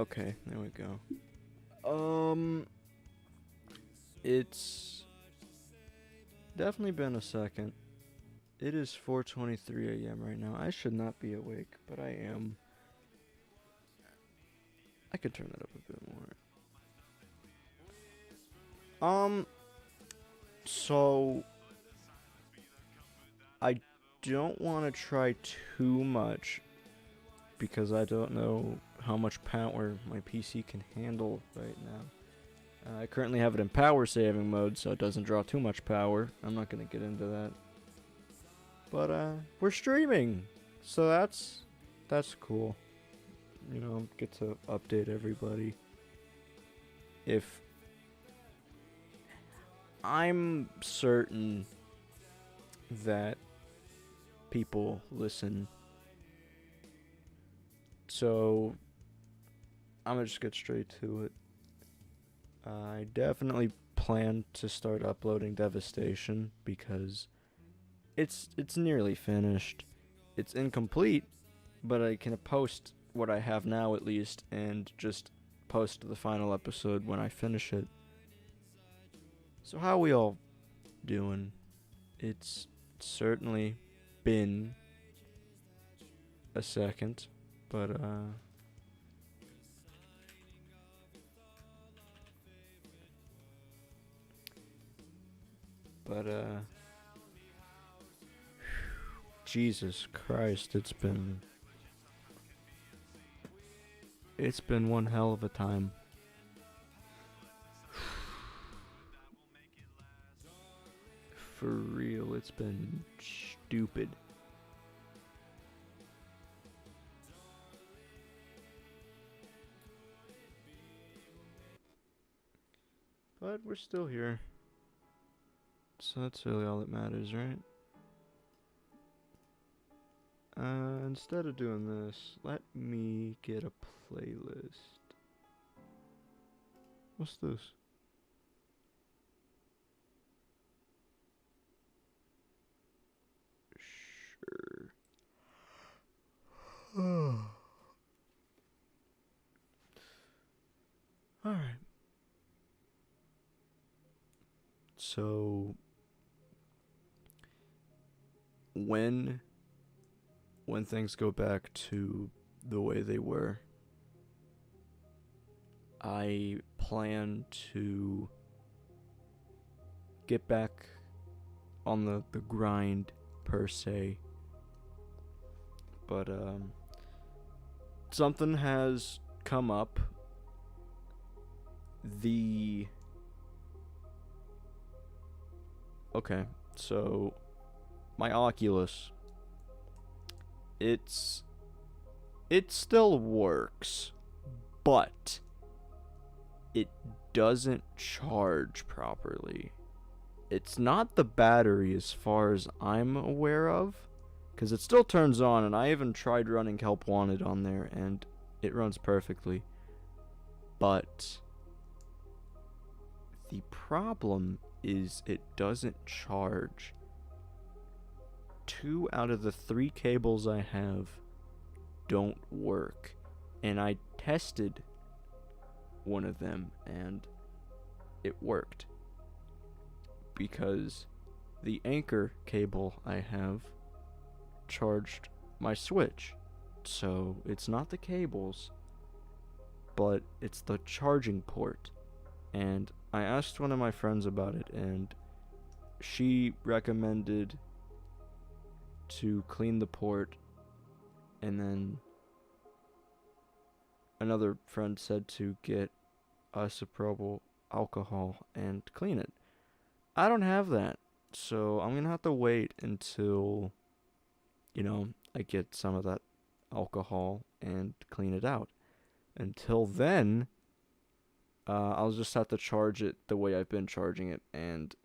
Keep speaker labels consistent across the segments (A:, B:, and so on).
A: Okay, there we go. It's definitely been a second. It is 4:23 a.m. right now. I should not be awake, but I am. I could turn that up a bit more. So I don't want to try too much because I don't know how much power my PC can handle right now. I currently have it in power saving mode, so it doesn't draw too much power. I'm not gonna get into that. But we're streaming, so that's cool. You know, get to update everybody. If I'm certain that people listen, so I'm gonna just get straight to it. I definitely plan to start uploading Devastation because it's nearly finished. It's incomplete, but I can post what I have now at least and just post the final episode when I finish it. So how we all doing? It's certainly been a second, but but Jesus Christ, it's been one hell of a time. For real, it's been stupid. But we're still here. So that's really all that matters, right? Instead of doing this, let me get a playlist. What's this? Sure. Alright. So when things go back to the way they were, I plan to get back on the grind per se. But something has come up. Okay, so my Oculus, it still works, but it doesn't charge properly. It's not the battery as far as I'm aware of, because it still turns on, and I even tried running Help Wanted on there, and it runs perfectly. But the problem is it doesn't charge. 2 out of the 3 cables I have don't work, and I tested one of them and it worked because the anchor cable I have charged my Switch. So it's not the cables, but it's the charging port. And I asked one of my friends about it, and she recommended to clean the port, and then another friend said to get isopropyl alcohol and clean it. I don't have that, so I'm gonna have to wait until, I get some of that alcohol and clean it out. Until then, I'll just have to charge it the way I've been charging it, and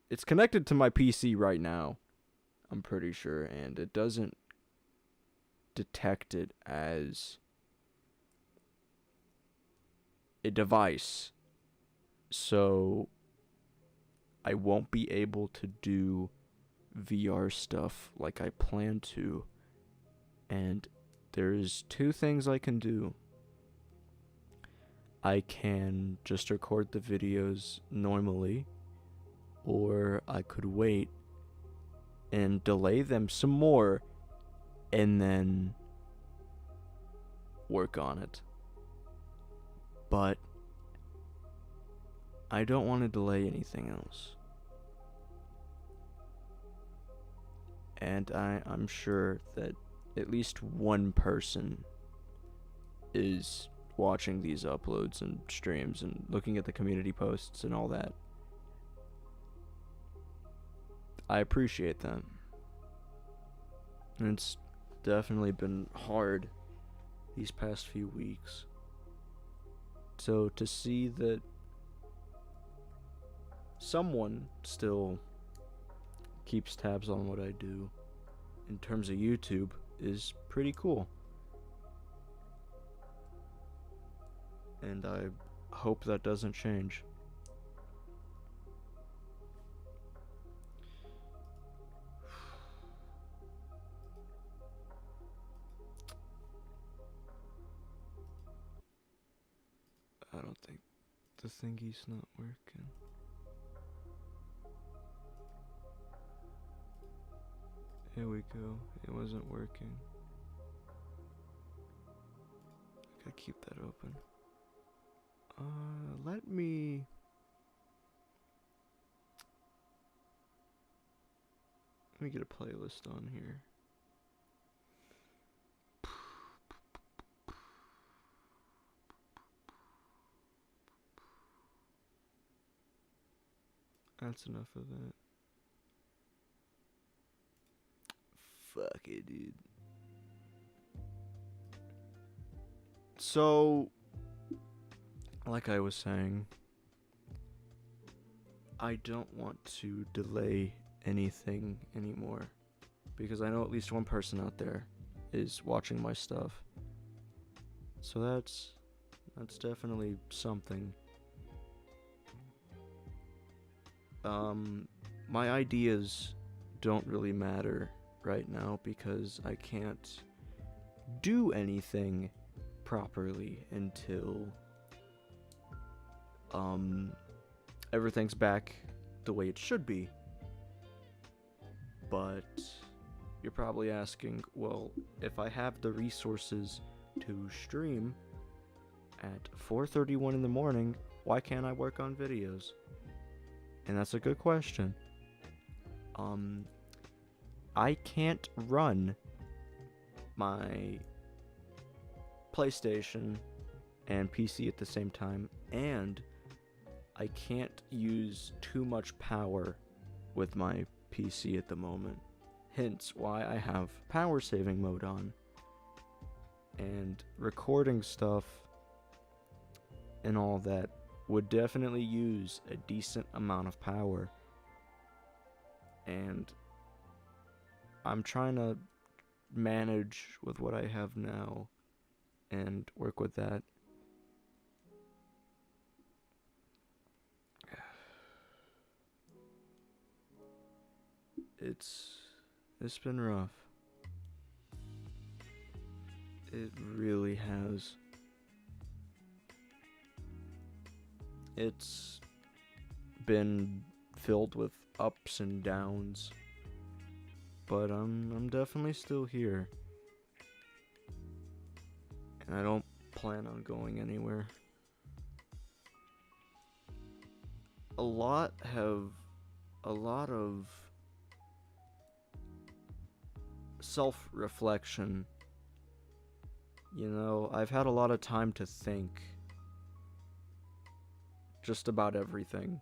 A: it's connected to my PC right now, I'm pretty sure, and it doesn't detect it as a device, so I won't be able to do VR stuff like I plan to. And there's 2 things I can do. I can just record the videos normally, or I could wait and delay them some more and then work on it. But I don't want to delay anything else. And I'm sure that at least one person is watching these uploads and streams and looking at the community posts and all that. I appreciate them. And it's definitely been hard these past few weeks. So to see that someone still keeps tabs on what I do in terms of YouTube is pretty cool. And I hope that doesn't change. I don't think the thingy's not working. Here we go. It wasn't working. I gotta keep that open. Let me get a playlist on here. That's enough of that. Fuck it, dude. So, like I was saying, I don't want to delay anything anymore, because I know at least one person out there is watching my stuff. So that's definitely something. My ideas don't really matter right now because I can't do anything properly until everything's back the way it should be. But you're probably asking, well, if I have the resources to stream at 4:31 in the morning, why can't I work on videos? And that's a good question. I can't run my PlayStation and PC at the same time, and I can't use too much power with my PC at the moment. Hence why I have power saving mode on. And recording stuff and all that would definitely use a decent amount of power. And I'm trying to manage with what I have now and work with that. It's been rough. It really has. It's been filled with ups and downs, but I'm definitely still here. And I don't plan on going anywhere. A lot of self-reflection. You know, I've had a lot of time to think just about everything.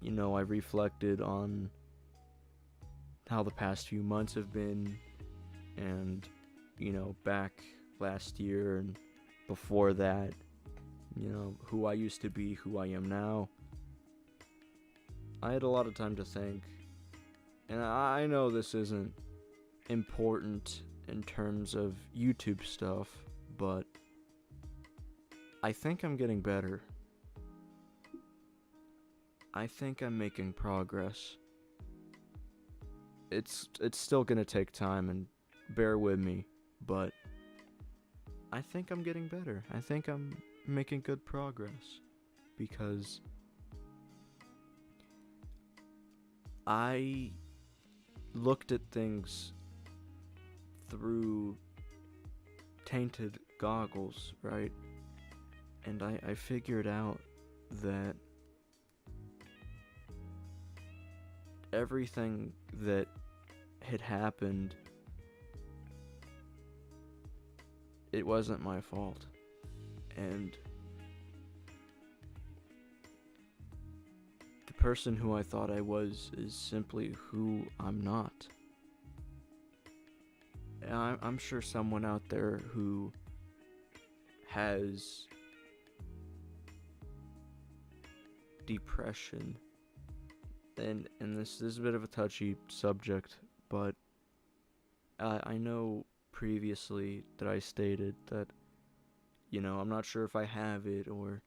A: You know, I reflected on how the past few months have been, and, you know, back last year and before that, you know, who I used to be, who I am now. I had a lot of time to think, and I know this isn't important in terms of YouTube stuff, but I think I'm getting better. I think I'm making progress. It's still gonna take time, and bear with me, but I think I'm getting better. I think I'm making good progress because I looked at things through tainted goggles, right? And I figured out that everything that had happened, it wasn't my fault. And the person who I thought I was is simply who I'm not. And I'm sure someone out there who has depression, and this is a bit of a touchy subject, but I know previously that I stated that, I'm not sure if I have it, or,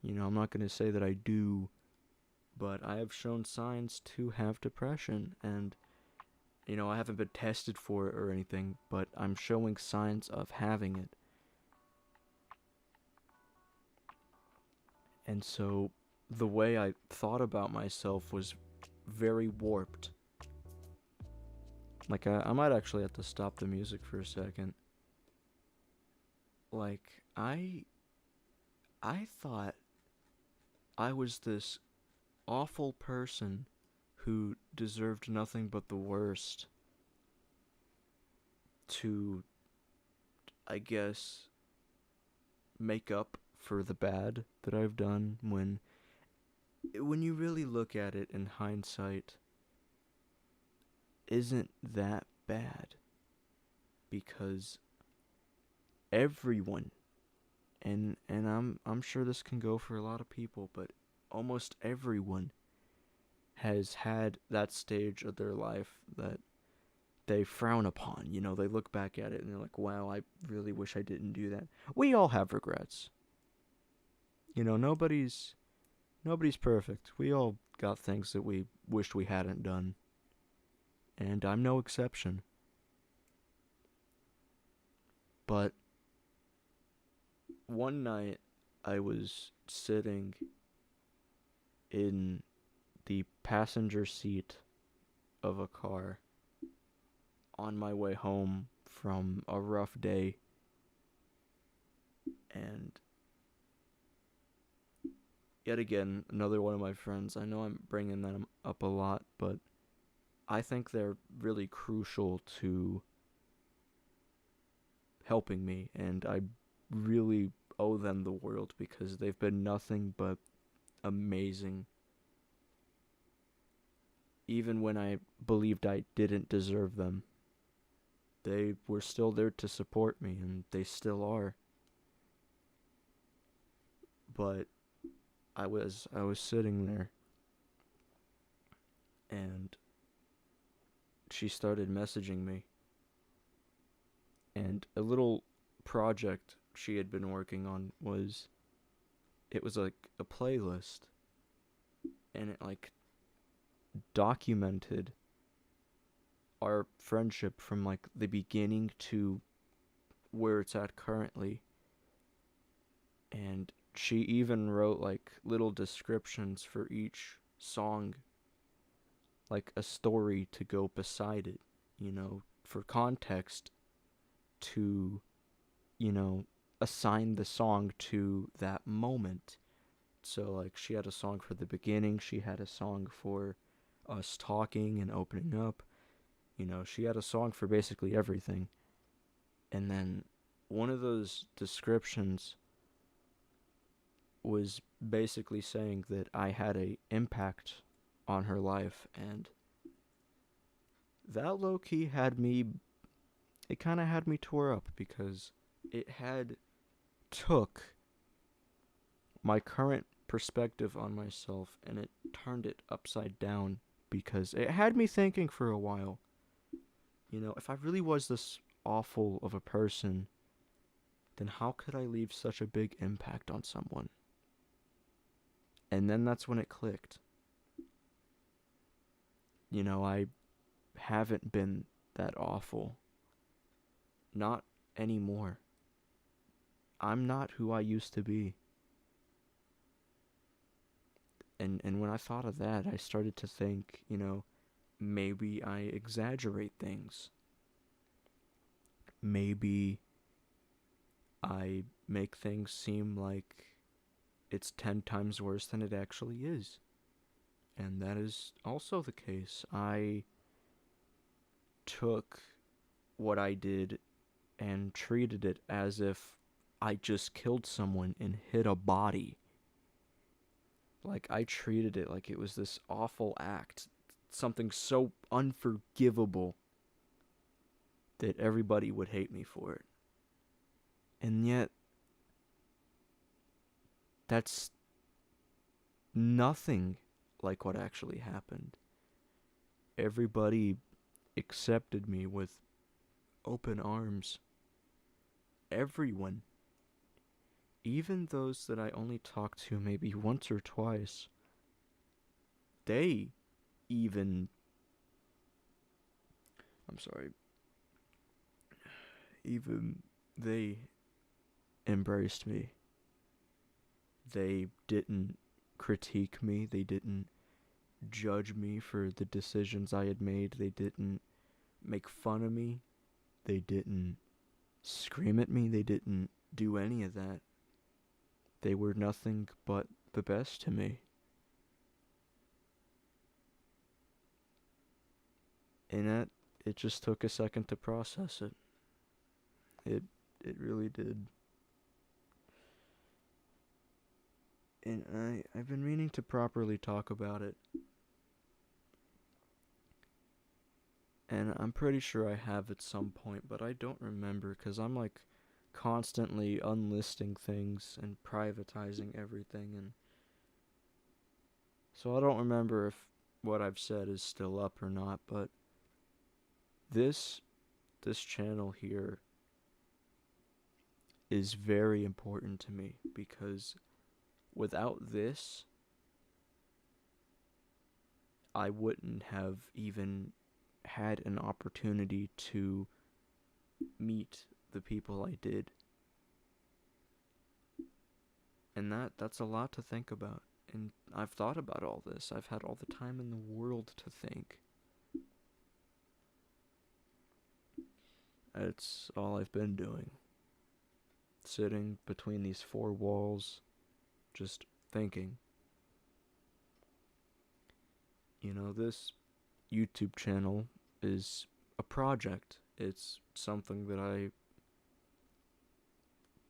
A: I'm not going to say that I do, but I have shown signs to have depression, and, I haven't been tested for it or anything, but I'm showing signs of having it. And so the way I thought about myself was very warped. Like, I might actually have to stop the music for a second. Like, I thought I was this awful person who deserved nothing but the worst to, I guess, make up for the bad that I've done, when you really look at it in hindsight, isn't that bad, because everyone, and I'm sure this can go for a lot of people, but almost everyone has had that stage of their life that they frown upon. They look back at it and they're like, wow, I really wish I didn't do that. We all have regrets. Nobody's perfect. We all got things that we wished we hadn't done. And I'm no exception. But one night I was sitting in the passenger seat of a car on my way home from a rough day, and yet again, another one of my friends, I know I'm bringing them up a lot, but I think they're really crucial to helping me, and I really owe them the world because they've been nothing but amazing. Even when I believed I didn't deserve them, they were still there to support me, and they still are. But I was sitting there, and she started messaging me, and a little project she had been working on was, it was like a playlist, and it like documented our friendship from like the beginning to where it's at currently. And she even wrote like little descriptions for each song, like a story to go beside it, for context, to, assign the song to that moment. So, like, she had a song for the beginning, she had a song for us talking and opening up, she had a song for basically everything. And then one of those descriptions was basically saying that I had a impact on her life, and that low-key it kind of had me tore up, because it had took my current perspective on myself and it turned it upside down, because it had me thinking for a while, if I really was this awful of a person, then how could I leave such a big impact on someone? And then that's when it clicked. I haven't been that awful. Not anymore. I'm not who I used to be. And when I thought of that, I started to think, maybe I exaggerate things. Maybe I make things seem like it's 10 times worse than it actually is. And that is also the case. I took what I did and treated it as if I just killed someone and hid a body. Like, I treated it like it was this awful act, something so unforgivable that everybody would hate me for it. And yet, that's nothing like what actually happened. Everybody accepted me with open arms. Everyone. Even those that I only talked to maybe once or twice, they even. I'm sorry. Even they embraced me. They didn't critique me. They didn't judge me for the decisions I had made. They didn't make fun of me. They didn't scream at me. They didn't do any of that. They were nothing but the best to me. And that, it just took a second to process it. It it really did. And I've been meaning to properly talk about it. And I'm pretty sure I have at some point, but I don't remember because I'm like constantly unlisting things and privatizing everything, and so I don't remember if what I've said is still up or not. But this this channel here is very important to me because without this, I wouldn't have even had an opportunity to meet the people I did. And that's a lot to think about. And I've thought about all this. I've had all the time in the world to think. It's all I've been doing. Sitting between these four walls, just thinking. This YouTube channel is a project. It's something that I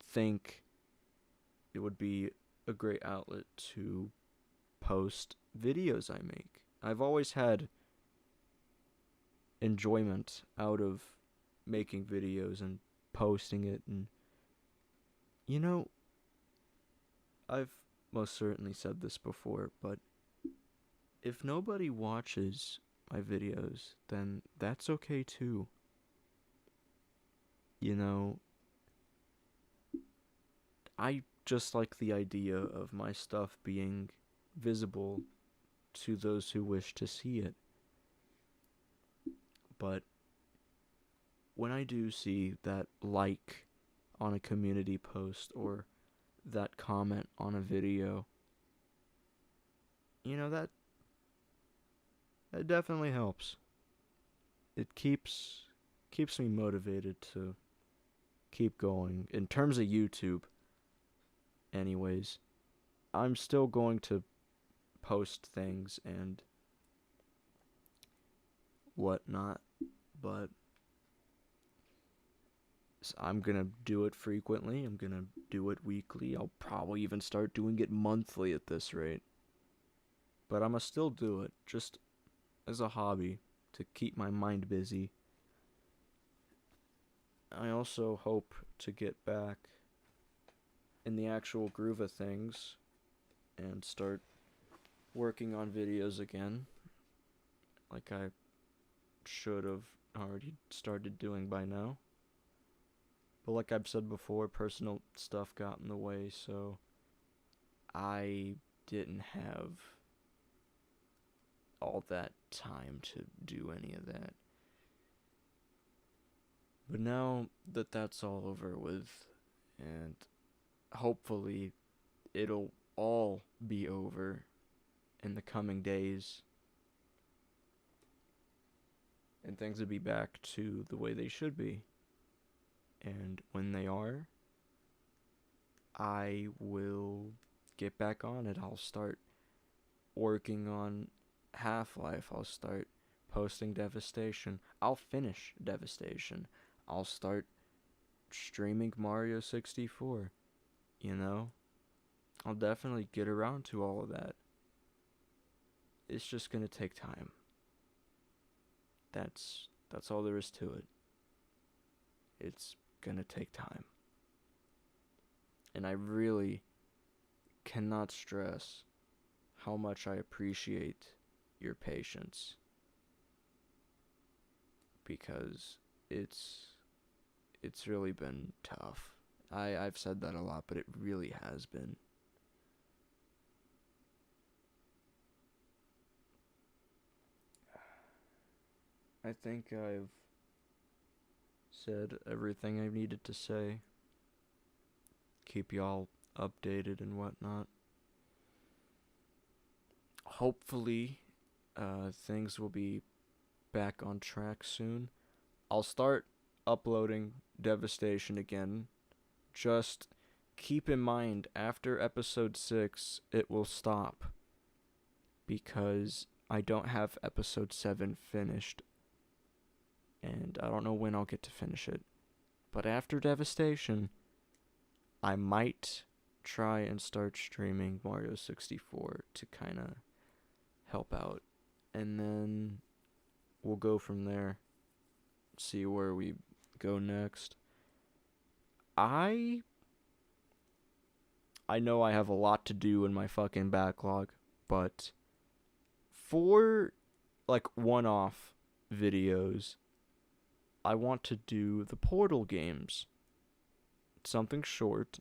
A: think it would be a great outlet to post videos I make. I've always had enjoyment out of making videos and posting it, and you know, I've most certainly said this before, but if nobody watches my videos, then that's okay too. You know, I just like the idea of my stuff being visible to those who wish to see it. But when I do see that like on a community post or that comment on a video, that definitely helps. It keeps me motivated to keep going. In terms of YouTube, anyways, I'm still going to post things and whatnot, but I'm gonna do it frequently. I'm gonna do it weekly. I'll probably even start doing it monthly at this rate. But I'm gonna still do it just as a hobby to keep my mind busy. I also hope to get back in the actual groove of things and start working on videos again, like I should have already started doing by now. But like I've said before, personal stuff got in the way, so I didn't have all that time to do any of that. But now that that's all over with, and hopefully it'll all be over in the coming days, and things will be back to the way they should be. And when they are, I will get back on it. I'll start working on Half-Life. I'll start posting Devastation. I'll finish Devastation. I'll start streaming Mario 64. You know? I'll definitely get around to all of that. It's just gonna take time. That's all there is to it. It's gonna take time. And I really cannot stress how much I appreciate your patience, because it's really been tough. I've said that a lot, but it really has been. I think I've said everything I needed to say. Keep y'all updated and whatnot. Hopefully, things will be back on track soon. I'll start uploading Devastation again. Just keep in mind, after episode 6, it will stop, because I don't have episode 7 finished, and I don't know when I'll get to finish it. But after Devastation, I might try and start streaming Mario 64 to kind of help out, and then we'll go from there, see where we go next. I know I have a lot to do in my fucking backlog, but for like one-off videos, I want to do the Portal games. Something short.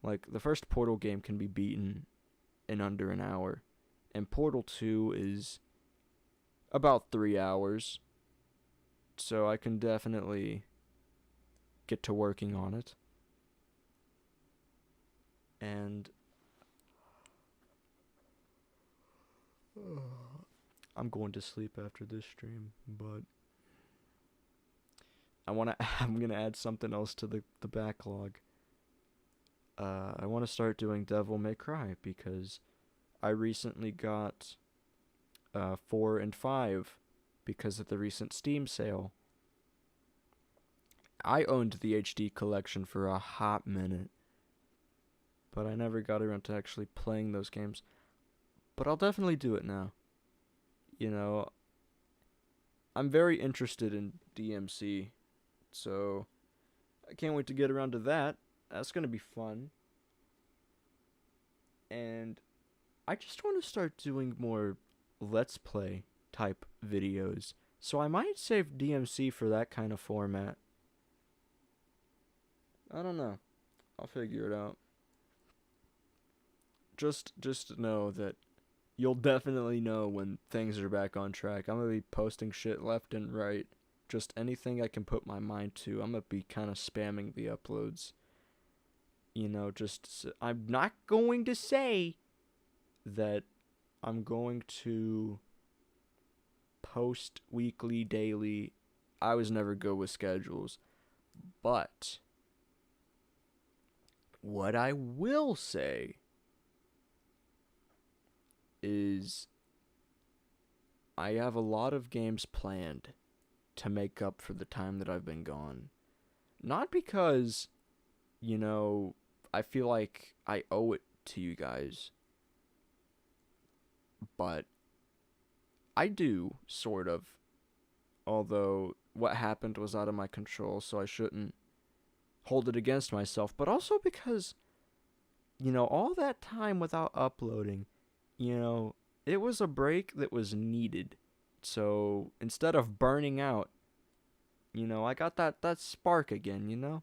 A: Like, the first Portal game can be beaten in under an hour, and Portal 2 is about 3 hours. So I can definitely get to working on it. And I'm going to sleep after this stream, but I'm gonna add something else to the backlog. I want to start doing Devil May Cry, because I recently got 4 and 5 because of the recent Steam sale. I owned the HD collection for a hot minute, but I never got around to actually playing those games. But I'll definitely do it now. You know, I'm very interested in DMC, so I can't wait to get around to that. That's going to be fun. And I just want to start doing more Let's Play type videos, so I might save DMC for that kind of format. I don't know. I'll figure it out. Just know that you'll definitely know when things are back on track. I'm going to be posting shit left and right. Just anything I can put my mind to. I'm going to be kind of spamming the uploads. You know, I'm not going to say that I'm going to post weekly, daily. I was never good with schedules. But what I will say is I have a lot of games planned to make up for the time that I've been gone. Not because, you know, I feel like I owe it to you guys, but I do, sort of. Although what happened was out of my control, so I shouldn't hold it against myself. But also because, you know, all that time without uploading, you know, it was a break that was needed. So instead of burning out, you know, I got that spark again, you know?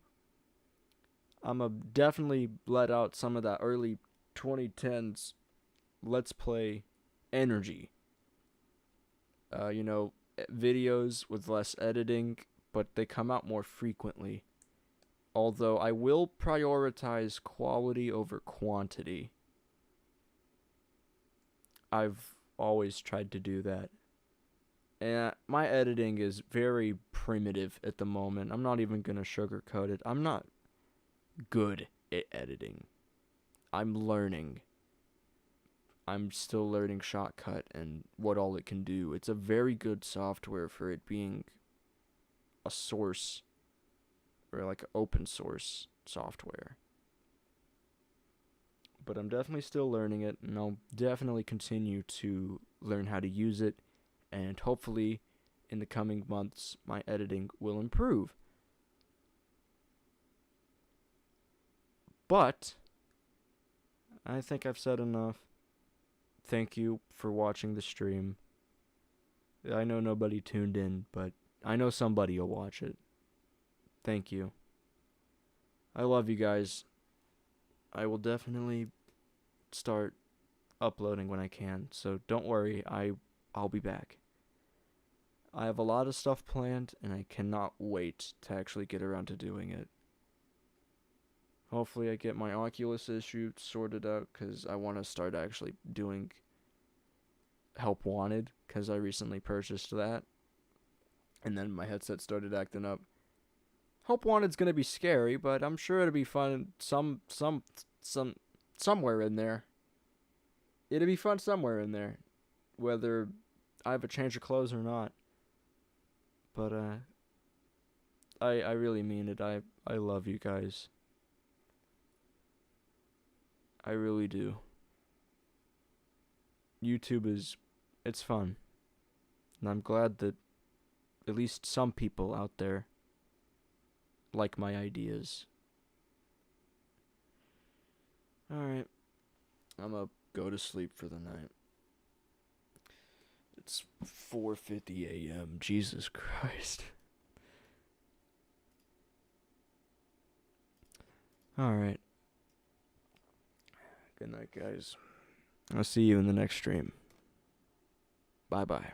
A: I'ma definitely let out some of that early 2010s Let's Play energy. You know, videos with less editing, but they come out more frequently. Although I will prioritize quality over quantity. I've always tried to do that. And my editing is very primitive at the moment. I'm not even going to sugarcoat it. I'm not good at editing. I'm learning. I'm still learning Shotcut and what all it can do. It's a very good software for it being a source or like open source software. But I'm definitely still learning it, and I'll definitely continue to learn how to use it, and hopefully in the coming months my editing will improve. But I think I've said enough. Thank you for watching the stream. I know nobody tuned in, but I know somebody will watch it. Thank you. I love you guys. I will definitely start uploading when I can, so don't worry, I'll be back. I have a lot of stuff planned, and I cannot wait to actually get around to doing it. Hopefully I get my Oculus issue sorted out, because I want to start actually doing Help Wanted, because I recently purchased that, and then my headset started acting up. Help Wanted's gonna be scary, but I'm sure it'll be fun somewhere in there. It'll be fun somewhere in there, whether I have a change of clothes or not. But I really mean it. I love you guys. I really do. YouTube it's fun. And I'm glad that at least some people out there like my ideas. Alright. I'm gonna go to sleep for the night. It's 4:50 a.m. Jesus Christ. Alright. Good night, guys. I'll see you in the next stream. Bye-bye.